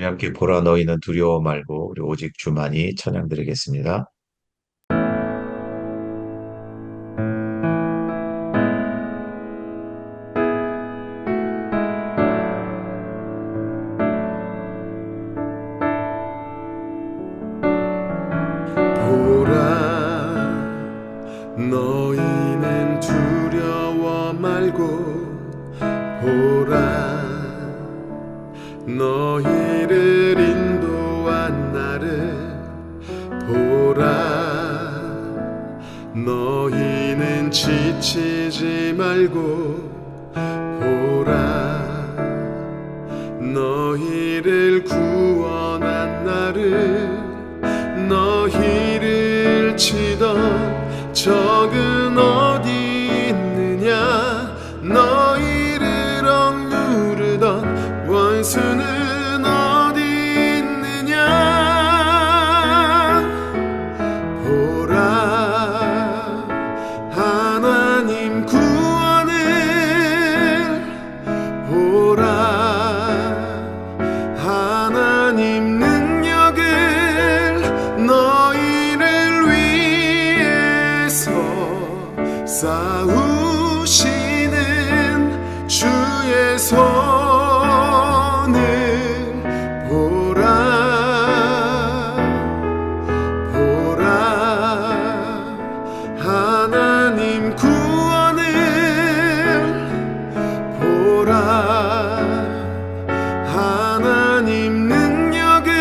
함께 보라 너희는 두려워 말고 우리 오직 주만이 찬양 드리겠습니다. 보라 너희는 두려워 말고 보라 너희를 인도한 나를 보라 너희는 지치지 말고 보라 너희를 구원한 나를 너희를 치던 적은 어디 있느냐 너희를 억누르던 원수는 어디 있느냐 보라 하나님 구원을 보라 하나님 능력을 너희를 위해서 싸우시는 주의 손을 보라 보라 하나님 구원을 보라 하나님 능력을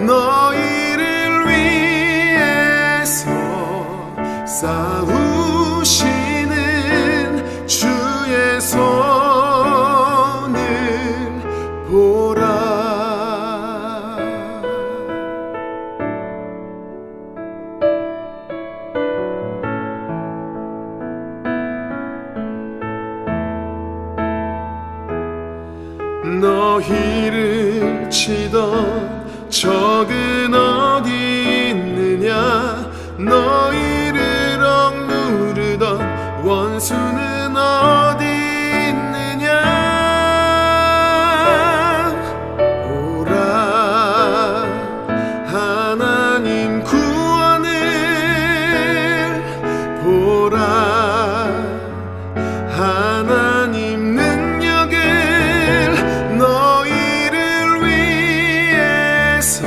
너희를 위해서 싸우시는 주의 손을 보라 너희를 치던 적은 어디 있느냐 너희를 억누르던 원수는 어디 있느냐 보라 하나님 구원을 보라 하나님 능력을 너희를 위해서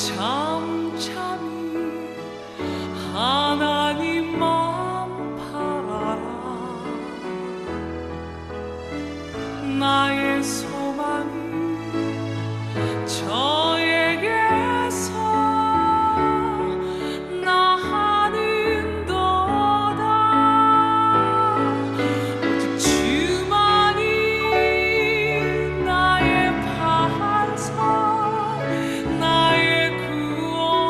잠잠히 하나님만 바라라. 나의 소망이 저에게서 나하는도다. 오직 주만이 나의 반석, 나의 구원이시니.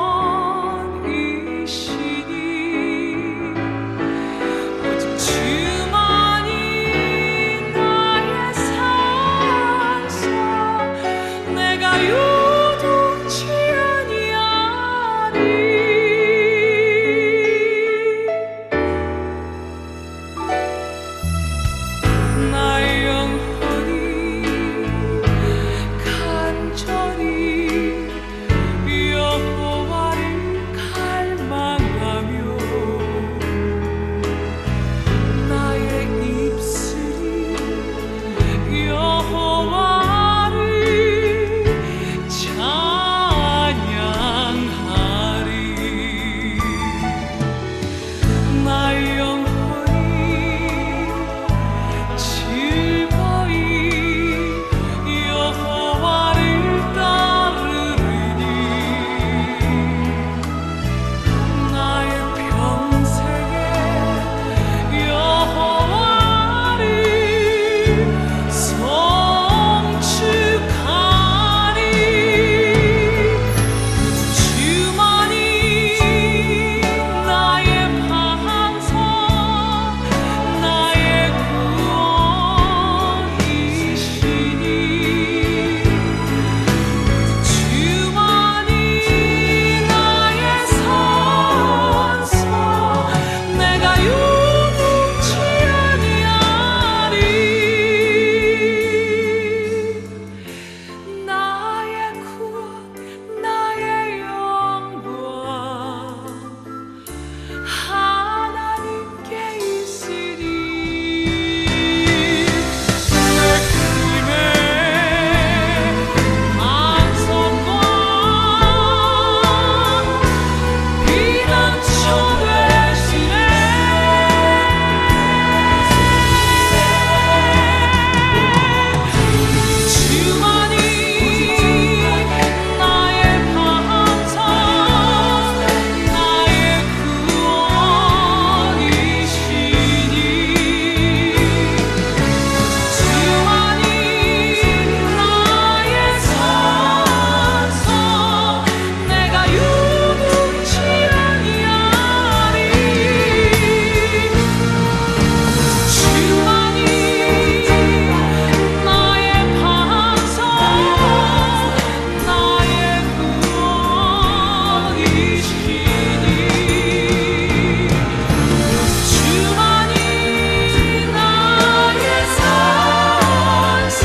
오직 주만이 나의 산성, 내가 요동치 아니하리. 나의 영혼이 간절히 여호와를 갈망하며 나의 입술이 여호와를 찬양하리. 나의 영혼이 즐거이 여호와를 따르리니. 나의 평생에 여호와를 송축하리. 주만이 나의 반석, 나의 구원이시니. 주만이 나의 산성, 내가 요동치 아니하리. 나의 구원, 나의 영광 하나님께 있으리. 내 힘의 반석과 피난처 되시네. 주만이 나의 반석, 나의 구원이시니. 주만이 나의 산성, 내가 요동치 아니하리. 주만이 나의 반석, 나의 구원이시니. 주만이 나의 산성,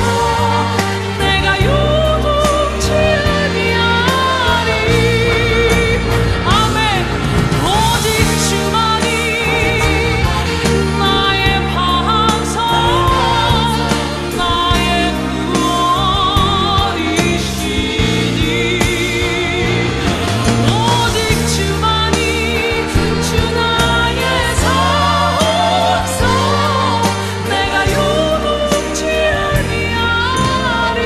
내가 요동치 아니하리. 아멘. 오직 주만이 나의 반석, 나의 구원이시니. 오직 주만이 주 나의 산성, 내가 요동치 아니하리.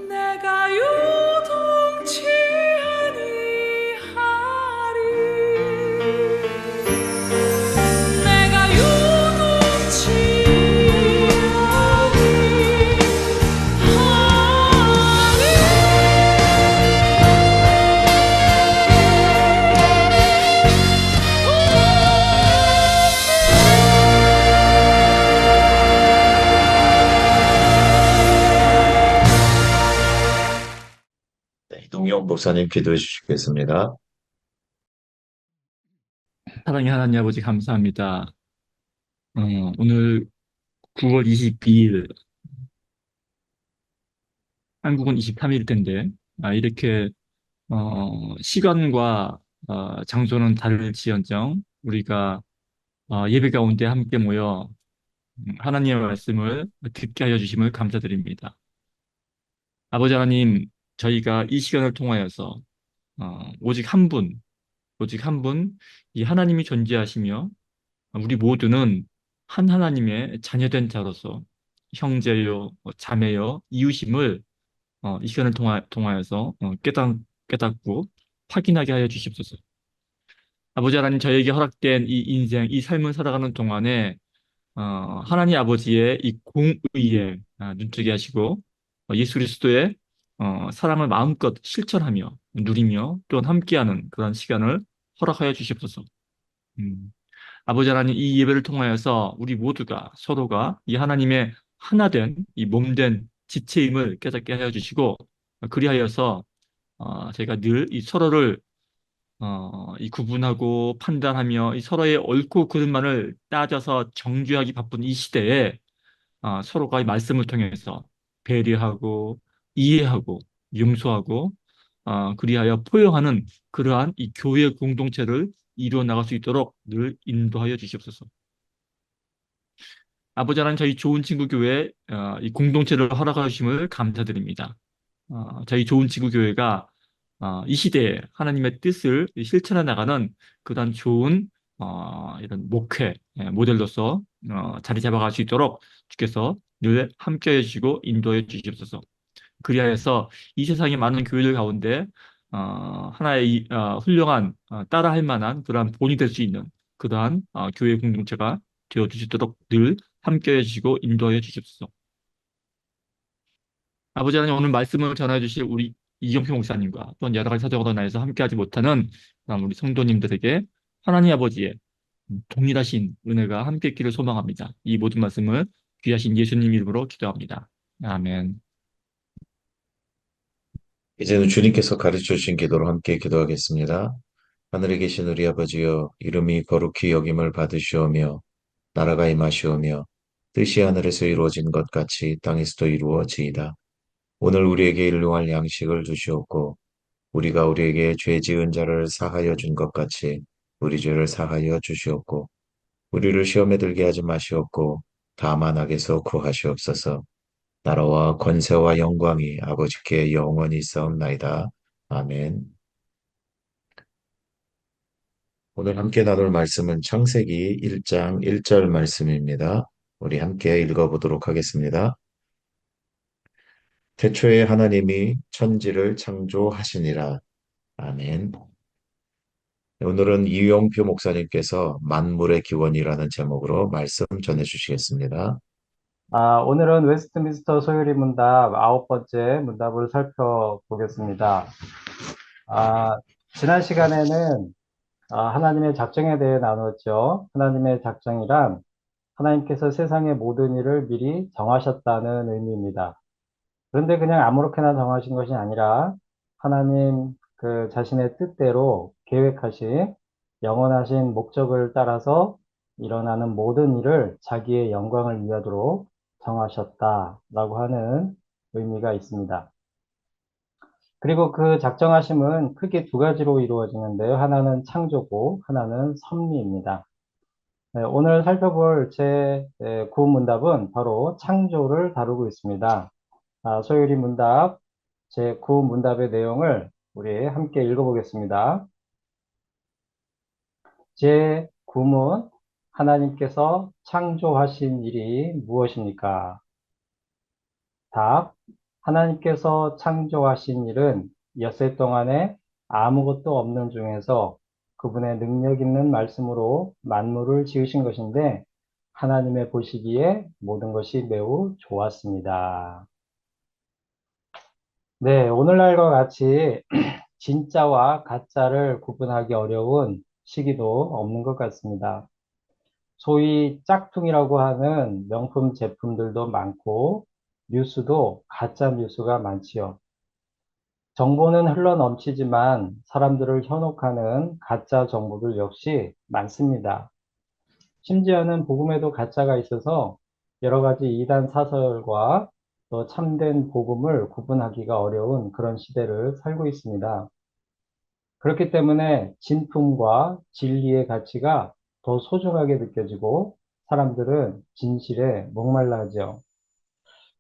내가 요동치 아니하리. 내가 요동치 네, 이동영 목사님 기도해 주시겠습니다. 사랑의 하나님 아버지 감사합니다. 오늘 9월 22일, 한국은 23일일 텐데, 이렇게 시간과 장소는 다를지언정 우리가 예배 가운데 함께 모여 하나님의 말씀을 듣게 하여 주심을 감사드립니다. 아버지 하나님, 저희가 이 시간을 통하여서 오직 한 분, 오직 한 분, 이 하나님이 존재하시며 우리 모두는 한 하나님의 자녀된 자로서 형제요, 자매요, 이웃임을 이 시간을 통하여서 깨닫고 확인하게 하여 주십소서. 아버지 하나님, 저에게 허락된 이 인생, 이 삶을 살아가는 동안에 하나님 아버지의 이 공의에 눈뜨게 하시고 예수 그리스도의 사랑을 마음껏 실천하며 누리며 또한 함께하는 그런 시간을 허락하여 주십소서. 음, 아버지 하나님, 이 예배를 통하여서 우리 모두가 서로가 이 하나님의 하나된 이 몸된 지체임을 깨닫게 하여 주시고 그리하여서 저희가 늘 이 서로를 이 구분하고 판단하며 이 서로의 옳고 그름만을 따져서 정죄하기 바쁜 이 시대에 서로가 이 말씀을 통해서 배려하고 이해하고 용서하고 그리하여 포용하는 그러한 이 교회 공동체를 이루어 나갈 수 있도록 늘 인도하여 주시옵소서. 아버지 하나님, 저희 좋은 친구 교회 이 공동체를 허락하여 주심을 감사드립니다. 저희 좋은 친구 교회가 이 시대에 하나님의 뜻을 실천해 나가는 그런 좋은 이런 목회 모델로서 자리 잡아갈 수 있도록 주께서 늘 함께해 주시고 인도해 주시옵소서. 그리하여서 이 세상의 많은 교회들 가운데 하나의 훌륭한 따라할 만한 그러한 본이 될 수 있는 그러한 교회 공동체가 되어 주시도록 늘 함께해 주시고 인도해 주십시오. 아버지 하나님, 오늘 말씀을 전해 주실 우리 이경표 목사님과 또한 여러 가지 사정으로 인해서 함께하지 못하는 그런 우리 성도님들에게 하나님 아버지의 동일하신 은혜가 함께 있기를 소망합니다. 이 모든 말씀을 귀하신 예수님 이름으로 기도합니다. 아멘. 이제는 주님께서 가르쳐 주신 기도로 함께 기도하겠습니다. 하늘에 계신 우리 아버지여, 이름이 거룩히 여김을 받으시오며, 나라가 임하시오며, 뜻이 하늘에서 이루어진 것 같이 땅에서도 이루어지이다. 오늘 우리에게 일용할 양식을 주시옵고, 우리가 우리에게 죄 지은 자를 사하여 준 것 같이 우리 죄를 사하여 주시옵고, 우리를 시험에 들게 하지 마시옵고, 다만 악에서 구하시옵소서. 나라와 권세와 영광이 아버지께 영원히 있사옵나이다. 아멘. 오늘 함께 나눌 말씀은 창세기 1장 1절 말씀입니다. 우리 함께 읽어보도록 하겠습니다. 태초에 하나님이 천지를 창조하시니라. 아멘. 오늘은 이용표 목사님께서 만물의 기원이라는 제목으로 말씀 전해주시겠습니다. 오늘은 웨스트민스터 소요리 문답 9번째 문답을 살펴보겠습니다. 지난 시간에는 하나님의 작정에 대해 나누었죠. 하나님의 작정이란 하나님께서 세상의 모든 일을 미리 정하셨다는 의미입니다. 그런데 그냥 아무렇게나 정하신 것이 아니라 하나님 그 자신의 뜻대로 계획하신 영원하신 목적을 따라서 일어나는 모든 일을 자기의 영광을 위하도록 정하셨다라고 하는 의미가 있습니다. 그리고 그 작정하심은 크게 두 가지로 이루어지는데요. 하나는 창조고 하나는 섭리입니다. 오늘 살펴볼 제 구문답은 바로 창조를 다루고 있습니다. 소율이 문답 제 구문답의 내용을 우리 함께 읽어보겠습니다. 제 구문, 하나님께서 창조하신 일이 무엇입니까? 답, 하나님께서 창조하신 일은 엿새 동안에 아무것도 없는 중에서 그분의 능력 있는 말씀으로 만물을 지으신 것인데 하나님의 보시기에 모든 것이 매우 좋았습니다. 네, 오늘날과 같이 진짜와 가짜를 구분하기 어려운 시기도 없는 것 같습니다. 소위 짝퉁이라고 하는 명품 제품들도 많고 뉴스도 가짜 뉴스가 많지요. 정보는 흘러 넘치지만 사람들을 현혹하는 가짜 정보들 역시 많습니다. 심지어는 복음에도 가짜가 있어서 여러 가지 이단 사설과 또 참된 복음을 구분하기가 어려운 그런 시대를 살고 있습니다. 그렇기 때문에 진품과 진리의 가치가 더 소중하게 느껴지고 사람들은 진실에 목말라 하죠.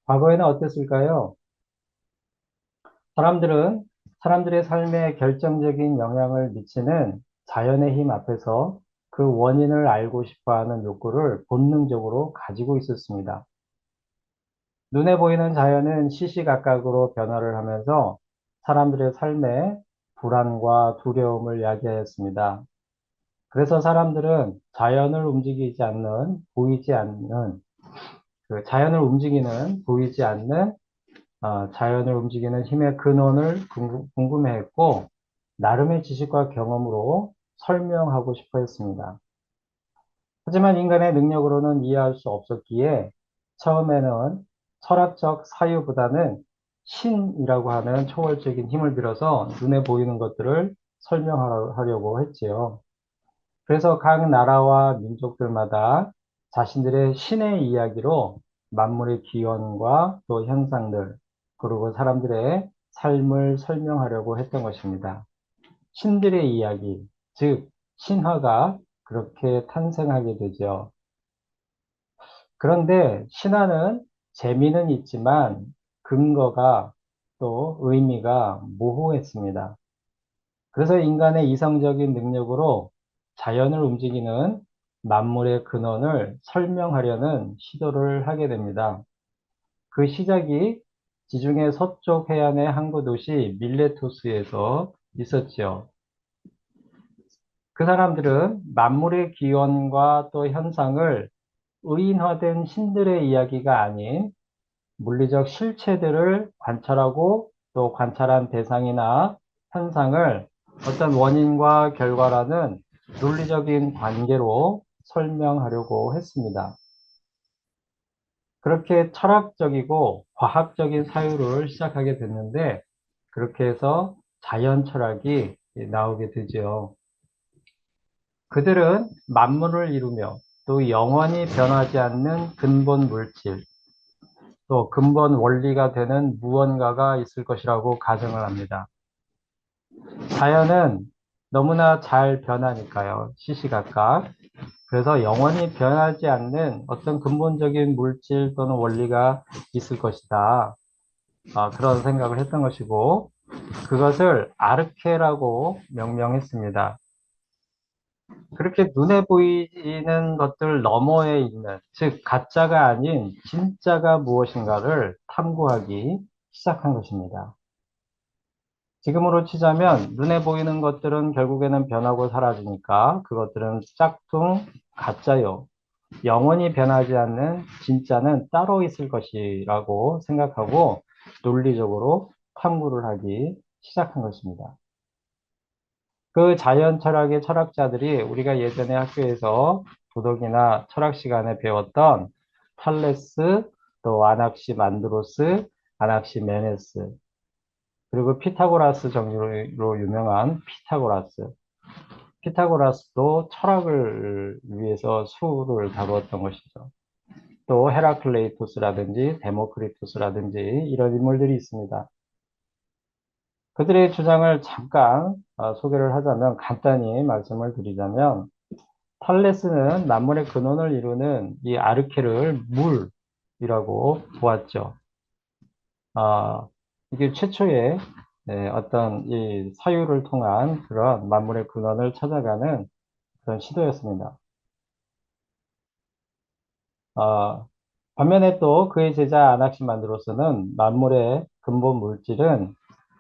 과거에는 어땠을까요? 사람들은 사람들의 삶에 결정적인 영향을 미치는 자연의 힘 앞에서 그 원인을 알고 싶어 하는 욕구를 본능적으로 가지고 있었습니다. 눈에 보이는 자연은 시시각각으로 변화를 하면서 사람들의 삶에 불안과 두려움을 야기하였습니다. 그래서 사람들은 자연을 움직이지 않는, 보이지 않는, 자연을 움직이는, 보이지 않는, 자연을 움직이는 힘의 근원을 궁금해했고, 나름의 지식과 경험으로 설명하고 싶어 했습니다. 하지만 인간의 능력으로는 이해할 수 없었기에 처음에는 철학적 사유보다는 신이라고 하는 초월적인 힘을 빌어서 눈에 보이는 것들을 설명하려고 했지요. 그래서 각 나라와 민족들마다 자신들의 신의 이야기로 만물의 기원과 또 현상들, 그리고 사람들의 삶을 설명하려고 했던 것입니다. 신들의 이야기, 즉 신화가 그렇게 탄생하게 되죠. 그런데 신화는 재미는 있지만 근거가 또 의미가 모호했습니다. 그래서 인간의 이성적인 능력으로 자연을 움직이는 만물의 근원을 설명하려는 시도를 하게 됩니다. 그 시작이 지중해 서쪽 해안의 항구 도시 밀레토스에서 있었지요. 그 사람들은 만물의 기원과 또 현상을 의인화된 신들의 이야기가 아닌 물리적 실체들을 관찰하고 또 관찰한 대상이나 현상을 어떤 원인과 결과라는 논리적인 관계로 설명하려고 했습니다. 그렇게 철학적이고 과학적인 사유를 시작하게 됐는데 그렇게 해서 자연 철학이 나오게 되죠. 그들은 만물을 이루며 또 영원히 변하지 않는 근본 물질, 또 근본 원리가 되는 무언가가 있을 것이라고 가정을 합니다. 자연은 너무나 잘 변하니까요. 시시각각. 그래서 영원히 변하지 않는 어떤 근본적인 물질 또는 원리가 있을 것이다. 그런 생각을 했던 것이고 그것을 아르케라고 명명했습니다. 그렇게 눈에 보이는 것들 너머에 있는, 즉 가짜가 아닌 진짜가 무엇인가를 탐구하기 시작한 것입니다. 지금으로 치자면 눈에 보이는 것들은 결국에는 변하고 사라지니까 그것들은 짝퉁, 가짜요. 영원히 변하지 않는 진짜는 따로 있을 것이라고 생각하고 논리적으로 탐구를 하기 시작한 것입니다. 그 자연 철학의 철학자들이 우리가 예전에 학교에서 도덕이나 철학 시간에 배웠던 탈레스, 또 아낙시만드로스, 아낙시메네스, 그리고 피타고라스 정리로 유명한 피타고라스. 피타고라스도 철학을 위해서 수를 다루었던 것이죠. 또 헤라클레이토스라든지 데모크리토스라든지 이런 인물들이 있습니다. 그들의 주장을 잠깐 소개를 하자면 간단히 말씀을 드리자면 탈레스는 만물의 근원을 이루는 이 아르케를 물이라고 보았죠. 이게 최초의 어떤 이 사유를 통한 그런 만물의 근원을 찾아가는 그런 시도였습니다. 반면에 또 그의 제자 아낙시만드로스는 만물의 근본 물질은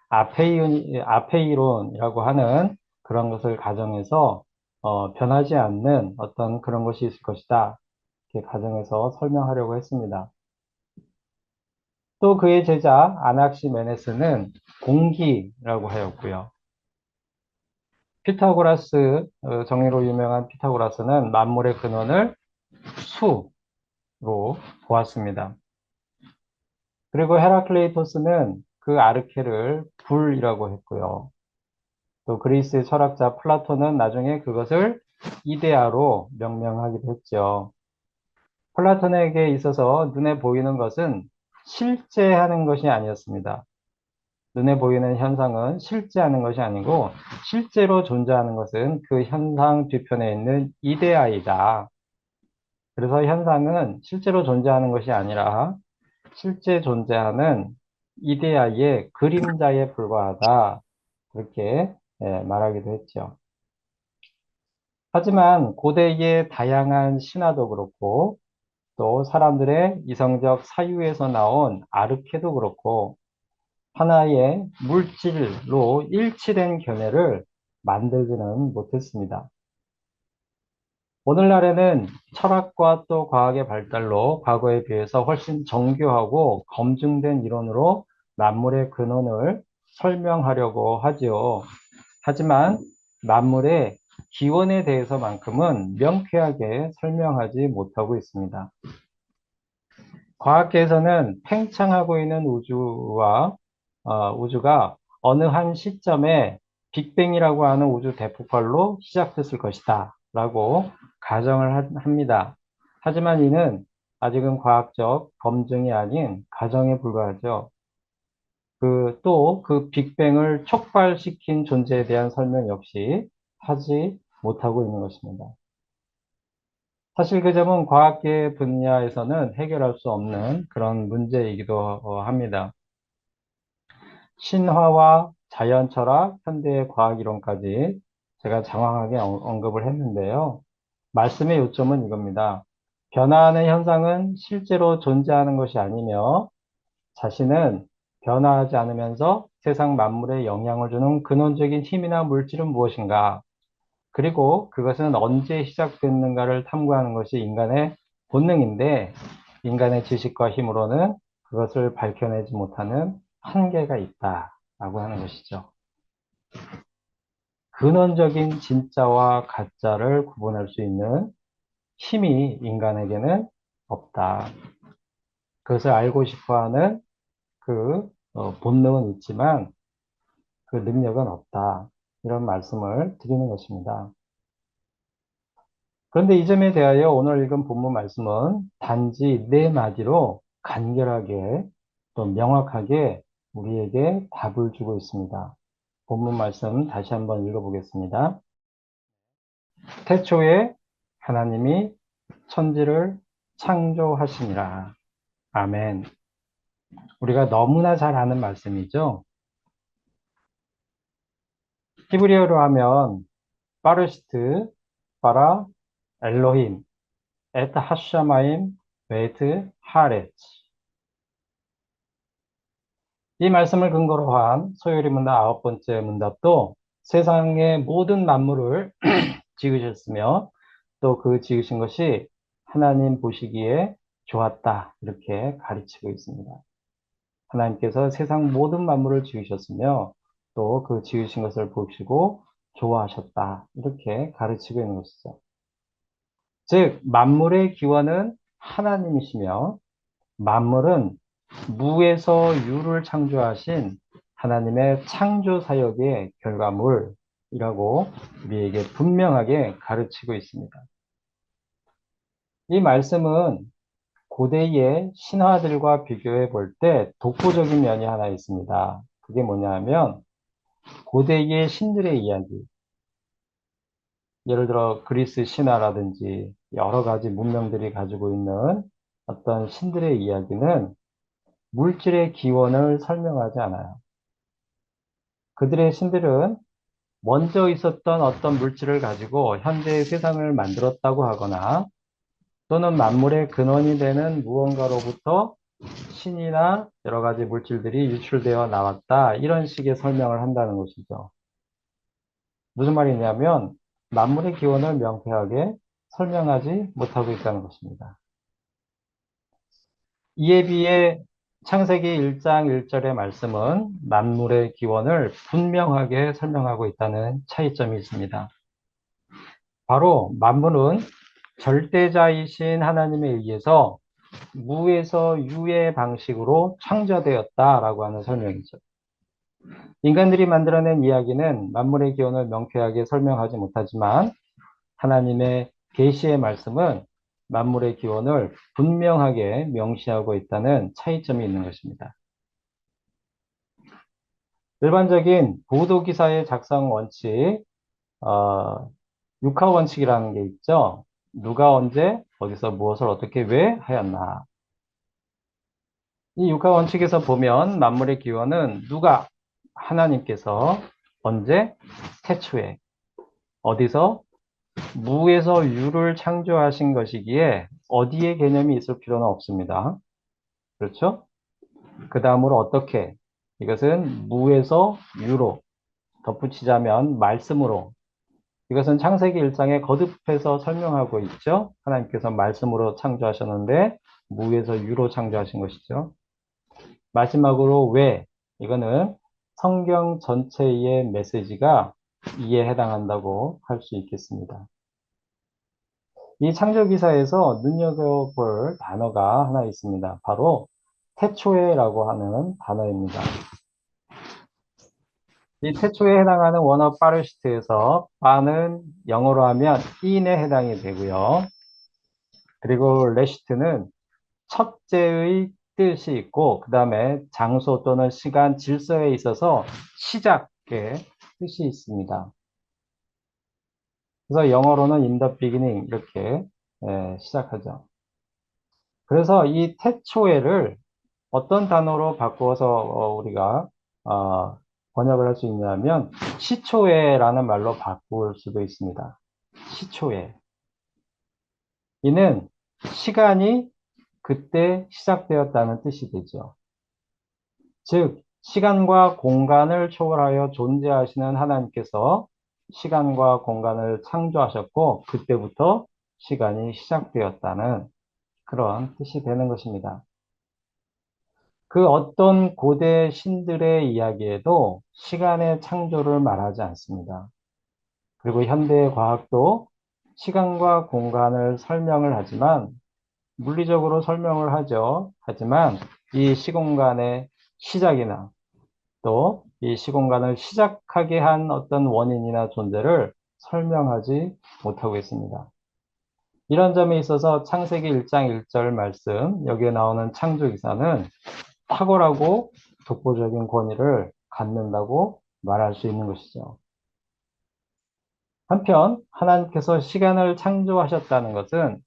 아페이론이라고 하는 그런 것을 가정해서 변하지 않는 어떤 그런 것이 있을 것이다. 이렇게 가정해서 설명하려고 했습니다. 또 그의 제자 아낙시메네스는 공기라고 하였고요. 피타고라스 정리로 유명한 피타고라스는 만물의 근원을 수로 보았습니다. 그리고 헤라클레이토스는 그 아르케를 불이라고 했고요. 또 그리스 철학자 플라톤은 나중에 그것을 이데아로 명명하기도 했죠. 플라톤에게 있어서 눈에 보이는 것은 실제하는 것이 아니었습니다. 눈에 보이는 현상은 실제하는 것이 아니고 실제로 존재하는 것은 그 현상 뒤편에 있는 이데아이다. 그래서 현상은 실제로 존재하는 것이 아니라 실제 존재하는 이데아의 그림자에 불과하다. 그렇게 말하기도 했죠. 하지만 고대의 다양한 신화도 그렇고 또 사람들의 이성적 사유에서 나온 아르케도 그렇고 하나의 물질로 일치된 견해를 만들지는 못했습니다. 오늘날에는 철학과 또 과학의 발달로 과거에 비해서 훨씬 정교하고 검증된 이론으로 만물의 근원을 설명하려고 하지요. 하지만 만물의 기원에 대해서만큼은 명쾌하게 설명하지 못하고 있습니다. 과학계에서는 팽창하고 있는 우주가 어느 한 시점에 빅뱅이라고 하는 우주 대폭발로 시작됐을 것이다 라고 가정을 합니다. 하지만 이는 아직은 과학적 검증이 아닌 가정에 불과하죠. 또 그 빅뱅을 촉발시킨 존재에 대한 설명 역시 하지 못하고 있는 것입니다. 사실 그 점은 과학계 분야에서는 해결할 수 없는 그런 문제이기도 합니다. 신화와 자연철학, 현대의 과학이론까지 제가 장황하게 언급을 했는데요. 말씀의 요점은 이겁니다. 변화하는 현상은 실제로 존재하는 것이 아니며 자신은 변화하지 않으면서 세상 만물에 영향을 주는 근원적인 힘이나 물질은 무엇인가? 그리고 그것은 언제 시작됐는가를 탐구하는 것이 인간의 본능인데 인간의 지식과 힘으로는 그것을 밝혀내지 못하는 한계가 있다라고 하는 것이죠. 근원적인 진짜와 가짜를 구분할 수 있는 힘이 인간에게는 없다. 그것을 알고 싶어하는 본능은 있지만 그 능력은 없다. 이런 말씀을 드리는 것입니다. 그런데 이 점에 대하여 오늘 읽은 본문 말씀은 단지 네 마디로 간결하게 또 명확하게 우리에게 답을 주고 있습니다. 본문 말씀 다시 한번 읽어보겠습니다. 태초에 하나님이 천지를 창조하시니라. 아멘. 우리가 너무나 잘 아는 말씀이죠. 히브리어로 하면 파르시트, 파라, 엘로힘, 에트 하샤마임, 베트 하렛. 이 말씀을 근거로 한 소요리 문답 9번째 문답도 세상의 모든 만물을 지으셨으며 또 그 지으신 것이 하나님 보시기에 좋았다 이렇게 가르치고 있습니다. 하나님께서 세상 모든 만물을 지으셨으며 또 그 지으신 것을 보시고 좋아하셨다 이렇게 가르치고 있는 것이죠. 즉 만물의 기원은 하나님이시며 만물은 무에서 유를 창조하신 하나님의 창조 사역의 결과물이라고 우리에게 분명하게 가르치고 있습니다. 이 말씀은 고대의 신화들과 비교해 볼 때 독보적인 면이 하나 있습니다. 그게 뭐냐 하면 고대의 신들의 이야기, 예를 들어 그리스 신화라든지 여러 가지 문명들이 가지고 있는 어떤 신들의 이야기는 물질의 기원을 설명하지 않아요. 그들의 신들은 먼저 있었던 어떤 물질을 가지고 현재의 세상을 만들었다고 하거나 또는 만물의 근원이 되는 무언가로부터 신이나 여러 가지 물질들이 유출되어 나왔다. 이런 식의 설명을 한다는 것이죠. 무슨 말이냐면 만물의 기원을 명쾌하게 설명하지 못하고 있다는 것입니다. 이에 비해 창세기 1장 1절의 말씀은 만물의 기원을 분명하게 설명하고 있다는 차이점이 있습니다. 바로 만물은 절대자이신 하나님에 의해서 무에서 유의 방식으로 창조되었다라고 하는 설명이죠. 인간들이 만들어낸 이야기는 만물의 기원을 명쾌하게 설명하지 못하지만 하나님의 계시의 말씀은 만물의 기원을 분명하게 명시하고 있다는 차이점이 있는 것입니다. 일반적인 보도기사의 작성 원칙, 육하 원칙이라는 게 있죠. 누가 언제, 어디서 무엇을 어떻게 왜 하였나. 이 육하 원칙에서 보면 만물의 기원은 누가? 하나님께서 언제? 태초에. 어디서? 무에서 유를 창조하신 것이기에 어디에 개념이 있을 필요는 없습니다. 그렇죠? 그 다음으로 어떻게? 이것은 무에서 유로 덧붙이자면 말씀으로. 이것은 창세기 1장에 거듭해서 설명하고 있죠. 하나님께서 말씀으로 창조하셨는데 무에서 유로 창조하신 것이죠. 마지막으로 왜? 이거는 성경 전체의 메시지가 이에 해당한다고 할 수 있겠습니다. 이 창조기사에서 눈여겨볼 단어가 하나 있습니다. 바로 태초에라고 하는 단어입니다. 이 태초에 해당하는 원어 파르시트에서 파는 영어로 하면 in에 해당이 되고요. 그리고 레시트는 첫째의 뜻이 있고 그 다음에 장소 또는 시간, 질서에 있어서 시작의 뜻이 있습니다. 그래서 영어로는 in the beginning 이렇게 시작하죠. 그래서 이 태초에를 어떤 단어로 바꾸어서 우리가 번역을 할 수 있냐면 시초에라는 말로 바꿀 수도 있습니다. 시초에. 이는 시간이 그때 시작되었다는 뜻이 되죠. 즉 시간과 공간을 초월하여 존재하시는 하나님께서 시간과 공간을 창조하셨고 그때부터 시간이 시작되었다는 그런 뜻이 되는 것입니다. 그 어떤 고대 신들의 이야기에도 시간의 창조를 말하지 않습니다. 그리고 현대의 과학도 시간과 공간을 설명을 하지만 물리적으로 설명을 하죠. 하지만 이 시공간의 시작이나 또 이 시공간을 시작하게 한 어떤 원인이나 존재를 설명하지 못하고 있습니다. 이런 점에 있어서 창세기 1장 1절 말씀 여기에 나오는 창조기사는 탁월하고 독보적인 권위를 갖는다고 말할 수 있는 것이죠. 한편 하나님께서 시간을 창조하셨다는 것은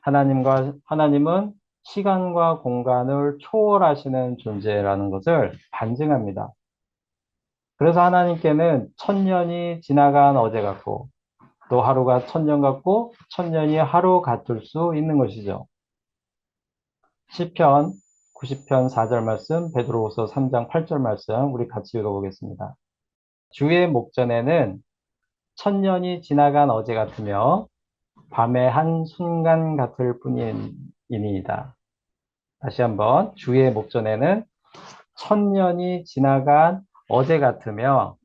하나님은 시간과 공간을 초월하시는 존재라는 것을 반증합니다. 그래서 하나님께는 천년이 지나간 어제 같고 또 하루가 천년 같고 천년이 하루 같을 수 있는 것이죠. 시편 90편 4절 말씀, 베드로후서 3장 8절 말씀 우리 같이 읽어보겠습니다. 주의 목전에는 천년이 지나간 어제 같으며 밤의 한 순간 같을 뿐이니이다. 다시 한번 주의 목전에는 천년이 지나간 어제 같으며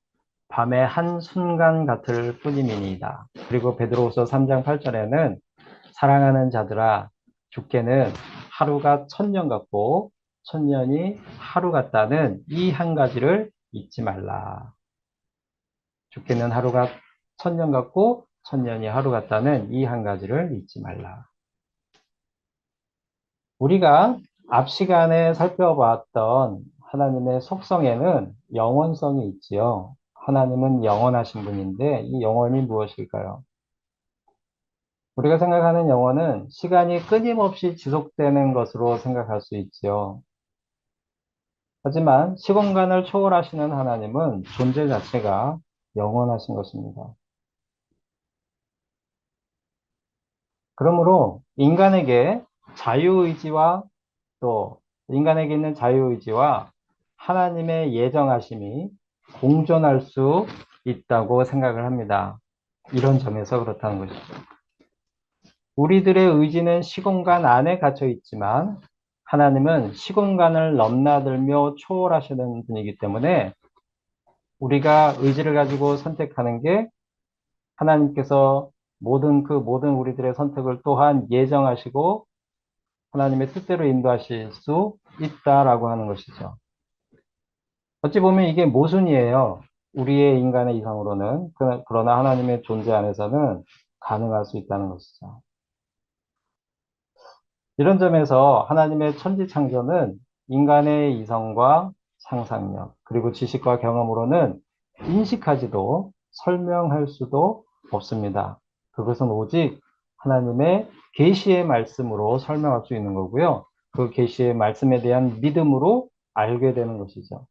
밤의 한 순간 같을 뿐이니이다. 그리고 베드로후서 3장 8절에는 사랑하는 자들아 주께는 하루가 천년 같고 천년이 하루 같다는 이 한 가지를 잊지 말라. 주께는 하루가 천년 같고 천년이 하루 같다는 이 한 가지를 잊지 말라. 우리가 앞 시간에 살펴봤던 하나님의 속성에는 영원성이 있지요. 하나님은 영원하신 분인데 이 영원이 무엇일까요? 우리가 생각하는 영혼은 시간이 끊임없이 지속되는 것으로 생각할 수 있지요. 하지만 시공간을 초월하시는 하나님은 존재 자체가 영원하신 것입니다. 그러므로 인간에게 자유의지와 또 인간에게 있는 자유의지와 하나님의 예정하심이 공존할 수 있다고 생각을 합니다. 이런 점에서 그렇다는 것이죠. 우리들의 의지는 시공간 안에 갇혀 있지만 하나님은 시공간을 넘나들며 초월하시는 분이기 때문에 우리가 의지를 가지고 선택하는 게 하나님께서 모든 우리들의 선택을 또한 예정하시고 하나님의 뜻대로 인도하실 수 있다라고 하는 것이죠. 어찌 보면 이게 모순이에요. 우리의 인간의 이상으로는. 그러나 하나님의 존재 안에서는 가능할 수 있다는 것이죠. 이런 점에서 하나님의 천지창조는 인간의 이성과 상상력, 그리고 지식과 경험으로는 인식하지도 설명할 수도 없습니다. 그것은 오직 하나님의 계시의 말씀으로 설명할 수 있는 거고요. 그 계시의 말씀에 대한 믿음으로 알게 되는 것이죠.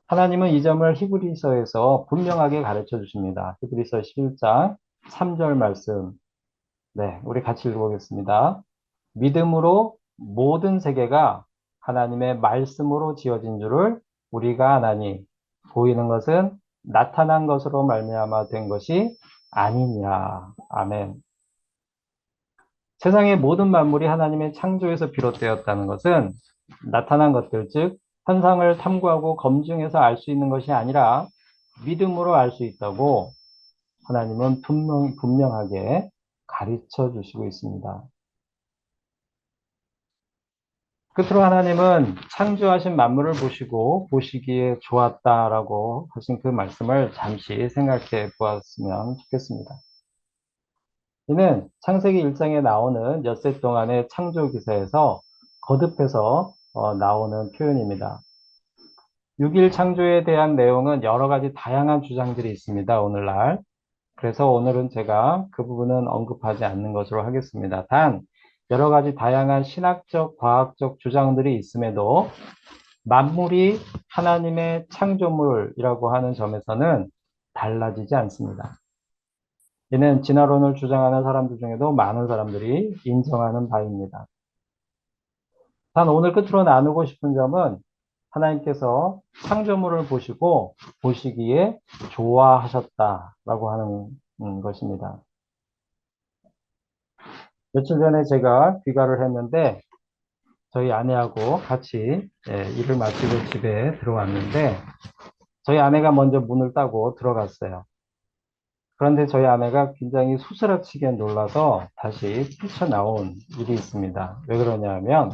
하나님은 이 점을 히브리서에서 분명하게 가르쳐 주십니다. 히브리서 11장 3절 말씀. 네, 우리 같이 읽어보겠습니다. 믿음으로 모든 세계가 하나님의 말씀으로 지어진 줄을 우리가 아나니 보이는 것은 나타난 것으로 말미암아 된 것이 아니니라. 아멘. 세상의 모든 만물이 하나님의 창조에서 비롯되었다는 것은 나타난 것들, 즉 현상을 탐구하고 검증해서 알 수 있는 것이 아니라 믿음으로 알 수 있다고 하나님은 분명하게 가르쳐 주시고 있습니다. 끝으로 하나님은 창조하신 만물을 보시고 보시기에 좋았다라고 하신 그 말씀을 잠시 생각해 보았으면 좋겠습니다. 이는 창세기 1장에 나오는 엿새 동안의 창조 기사에서 거듭해서 나오는 표현입니다. 6일 창조에 대한 내용은 여러 가지 다양한 주장들이 있습니다, 오늘날. 그래서 오늘은 제가 그 부분은 언급하지 않는 것으로 하겠습니다. 단, 여러 가지 다양한 신학적, 과학적 주장들이 있음에도 만물이 하나님의 창조물이라고 하는 점에서는 달라지지 않습니다. 이는 진화론을 주장하는 사람들 중에도 많은 사람들이 인정하는 바입니다. 단 오늘 끝으로 나누고 싶은 점은 하나님께서 창조물을 보시고 보시기에 좋아하셨다라고 하는 것입니다. 며칠 전에 제가 귀가를 했는데 저희 아내하고 같이 일을 마치고 집에 들어왔는데 저희 아내가 먼저 문을 따고 들어갔어요. 그런데 저희 아내가 굉장히 수스라치게 놀라서 다시 뛰쳐나온 일이 있습니다. 왜 그러냐 하면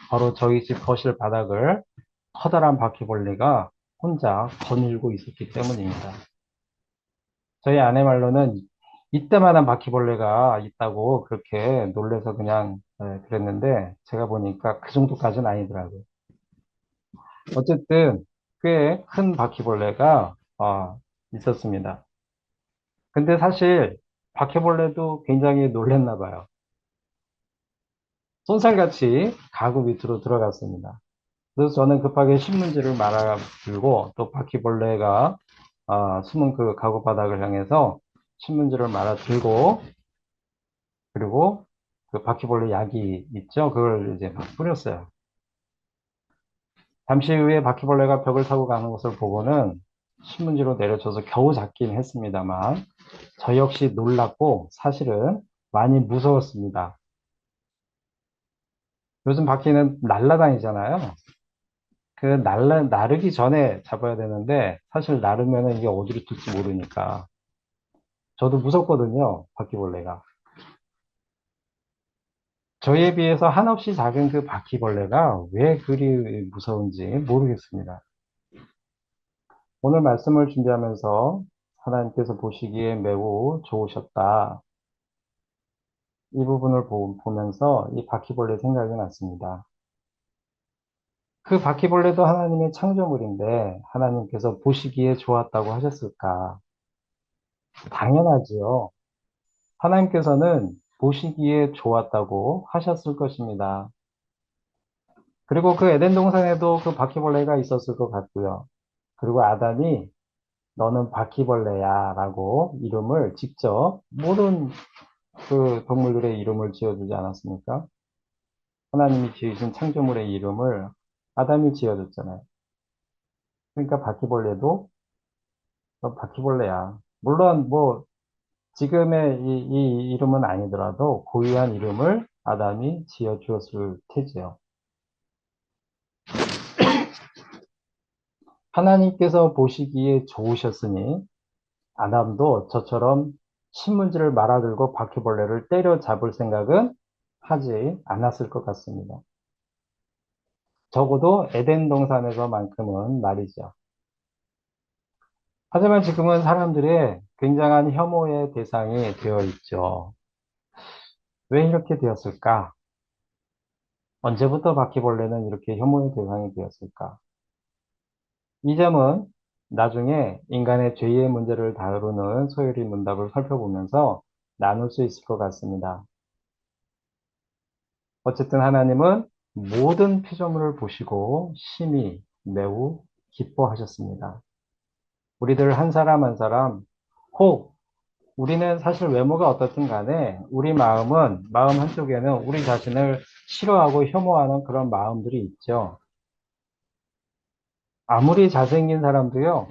바로 저희 집 거실 바닥을 커다란 바퀴벌레가 혼자 거닐고 있었기 때문입니다. 저희 아내 말로는 이때만한 바퀴벌레가 있다고 그렇게 놀래서 그냥 그랬는데 제가 보니까 그 정도까지는 아니더라고요. 어쨌든 꽤 큰 바퀴벌레가 있었습니다. 근데 사실 바퀴벌레도 굉장히 놀랬나 봐요. 쏜살같이 가구 밑으로 들어갔습니다. 그래서 저는 급하게 신문지를 말아 들고 또 바퀴벌레가 숨은 그 가구 바닥을 향해서 신문지를 말아 들고 그리고 그 바퀴벌레 약이 있죠. 그걸 이제 막 뿌렸어요. 잠시 후에 바퀴벌레가 벽을 타고 가는 것을 보고는 신문지로 내려쳐서 겨우 잡긴 했습니다만 저 역시 놀랐고 사실은 많이 무서웠습니다. 요즘 바퀴는 날아다니잖아요. 그 나르기 전에 잡아야 되는데 사실 나르면은 이게 어디로 튈지 모르니까 저도 무섭거든요. 바퀴벌레가. 저에 비해서 한없이 작은 그 바퀴벌레가 왜 그리 무서운지 모르겠습니다. 오늘 말씀을 준비하면서 하나님께서 보시기에 매우 좋으셨다. 이 부분을 보면서 이 바퀴벌레 생각이 났습니다. 그 바퀴벌레도 하나님의 창조물인데 하나님께서 보시기에 좋았다고 하셨을까? 당연하지요. 하나님께서는 보시기에 좋았다고 하셨을 것입니다. 그리고 그 에덴 동산에도 그 바퀴벌레가 있었을 것 같고요. 그리고 아담이 너는 바퀴벌레야 라고 이름을 직접 모든 그 동물들의 이름을 지어주지 않았습니까? 하나님이 지으신 창조물의 이름을 아담이 지어줬잖아요. 그러니까 바퀴벌레도 너 바퀴벌레야. 물론 뭐 지금의 이 이름은 아니더라도 고유한 이름을 아담이 지어주었을 테지요. 하나님께서 보시기에 좋으셨으니 아담도 저처럼 신문지를 말아들고 바퀴벌레를 때려잡을 생각은 하지 않았을 것 같습니다. 적어도 에덴 동산에서만큼은 말이죠. 하지만 지금은 사람들의 굉장한 혐오의 대상이 되어 있죠. 왜 이렇게 되었을까? 언제부터 바퀴벌레는 이렇게 혐오의 대상이 되었을까? 이 점은 나중에 인간의 죄의 문제를 다루는 소요리 문답을 살펴보면서 나눌 수 있을 것 같습니다. 어쨌든 하나님은 모든 피조물을 보시고 심히 매우 기뻐하셨습니다. 우리들 한 사람 한 사람, 혹 우리는 사실 외모가 어떻든 간에 우리 마음 한쪽에는 우리 자신을 싫어하고 혐오하는 그런 마음들이 있죠. 아무리 잘생긴 사람도요,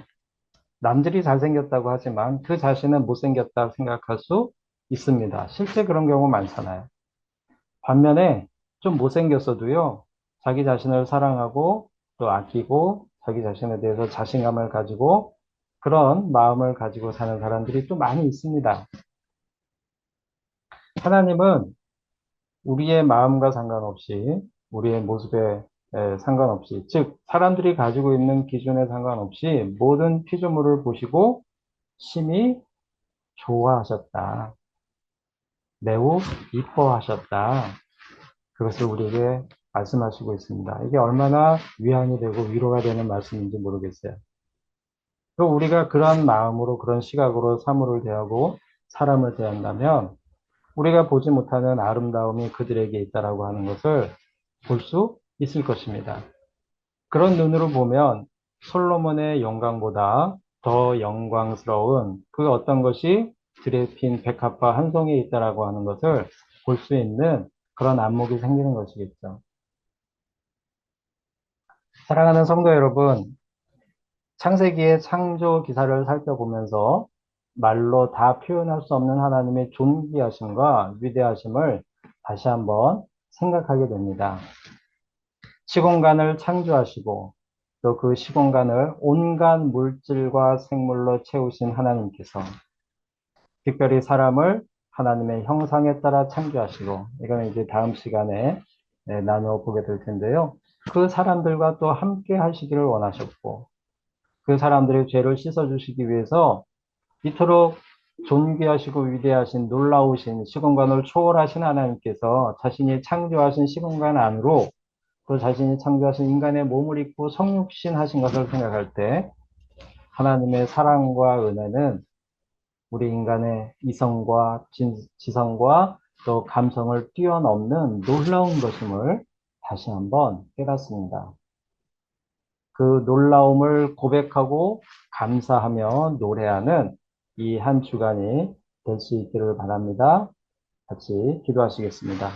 남들이 잘생겼다고 하지만 그 자신은 못생겼다 생각할 수 있습니다. 실제 그런 경우 많잖아요. 반면에 좀 못생겼어도요, 자기 자신을 사랑하고 또 아끼고 자기 자신에 대해서 자신감을 가지고 그런 마음을 가지고 사는 사람들이 또 많이 있습니다. 하나님은 우리의 마음과 상관없이, 우리의 모습에 상관없이, 즉, 사람들이 가지고 있는 기준에 상관없이 모든 피조물을 보시고 심히 좋아하셨다. 매우 이뻐하셨다. 그것을 우리에게 말씀하시고 있습니다. 이게 얼마나 위안이 되고 위로가 되는 말씀인지 모르겠어요. 또 우리가 그런 마음으로, 그런 시각으로 사물을 대하고 사람을 대한다면 우리가 보지 못하는 아름다움이 그들에게 있다라고 하는 것을 볼 수 있을 것입니다. 그런 눈으로 보면 솔로몬의 영광보다 더 영광스러운 그 어떤 것이 들에 핀 백합화 한 송이에 있다라고 하는 것을 볼 수 있는 그런 안목이 생기는 것이겠죠. 사랑하는 성도 여러분, 창세기의 창조 기사를 살펴보면서 말로 다 표현할 수 없는 하나님의 존귀하심과 위대하심을 다시 한번 생각하게 됩니다. 시공간을 창조하시고 또 그 시공간을 온갖 물질과 생물로 채우신 하나님께서 특별히 사람을 하나님의 형상에 따라 창조하시고, 이거는 이제 다음 시간에 나누어 보게 될 텐데요. 그 사람들과 또 함께 하시기를 원하셨고, 그 사람들의 죄를 씻어주시기 위해서 이토록 존귀하시고 위대하신 놀라우신 시공간을 초월하신 하나님께서 자신이 창조하신 시공간 안으로 또 자신이 창조하신 인간의 몸을 입고 성육신 하신 것을 생각할 때 하나님의 사랑과 은혜는 우리 인간의 이성과 지성과 또 감성을 뛰어넘는 놀라운 것임을 다시 한번 깨닫습니다. 그 놀라움을 고백하고 감사하며 노래하는 이 한 주간이 될 수 있기를 바랍니다. 같이 기도하시겠습니다.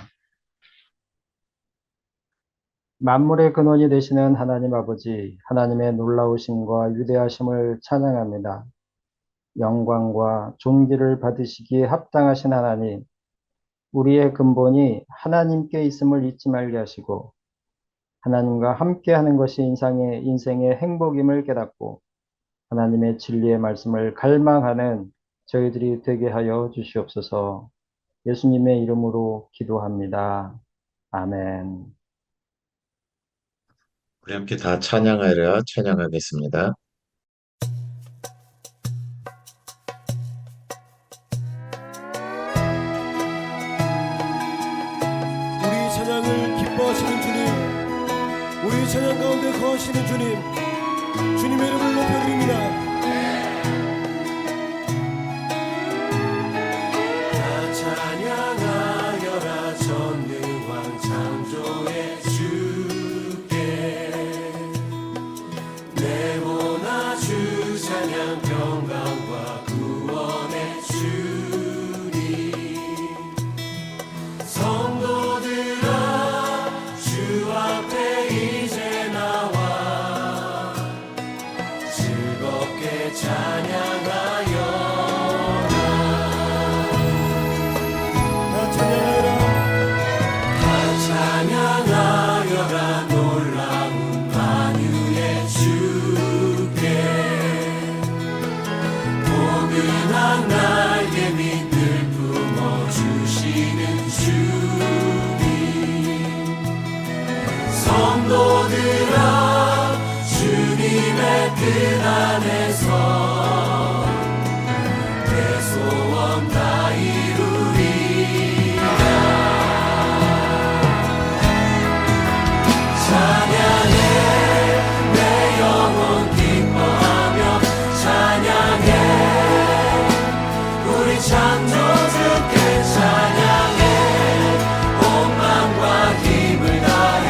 만물의 근원이 되시는 하나님 아버지, 하나님의 놀라우심과 위대하심을 찬양합니다. 영광과 존귀를 받으시기에 합당하신 하나님, 우리의 근본이 하나님께 있음을 잊지 말게 하시고 하나님과 함께하는 것이 인생의 행복임을 깨닫고 하나님의 진리의 말씀을 갈망하는 저희들이 되게 하여 주시옵소서. 예수님의 이름으로 기도합니다. 아멘. 우리 함께 다 찬양하려 찬양하겠습니다. 우리 찬양을 기뻐하시는 주님, 우리 찬양 가운데 거하시는 주님, 주님의 이름을 높여드립니다. 다 찬양하여라 전능왕 창조의 주께 내보나 주 찬양 평강과 구원의 주님 성도들아 주 앞에 이제 나와 즐겁게 찬양하여 다 찬양하여라. 다 찬양하여라 놀라운 만유의 주께 포근한 날개 밑을 품어주시는 주님 성도들아 주님의 뜻 안에서 내 소원 다 이루리라 찬양해 내 영혼 기뻐하며 찬양해 우리 창조주께 찬양해 온 마음과 힘을 다해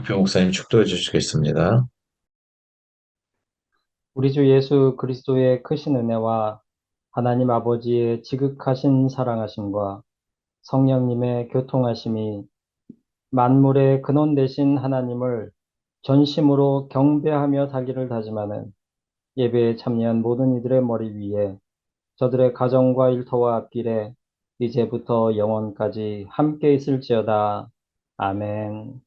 박표 목사님 축도해 주시겠습니다. 우리 주 예수 그리스도의 크신 은혜와 하나님 아버지의 지극하신 사랑하심과 성령님의 교통하심이 만물의 근원 되신 하나님을 전심으로 경배하며 살기를 다짐하는 예배에 참여한 모든 이들의 머리 위에 저들의 가정과 일터와 앞길에 이제부터 영원까지 함께 있을지어다. 아멘.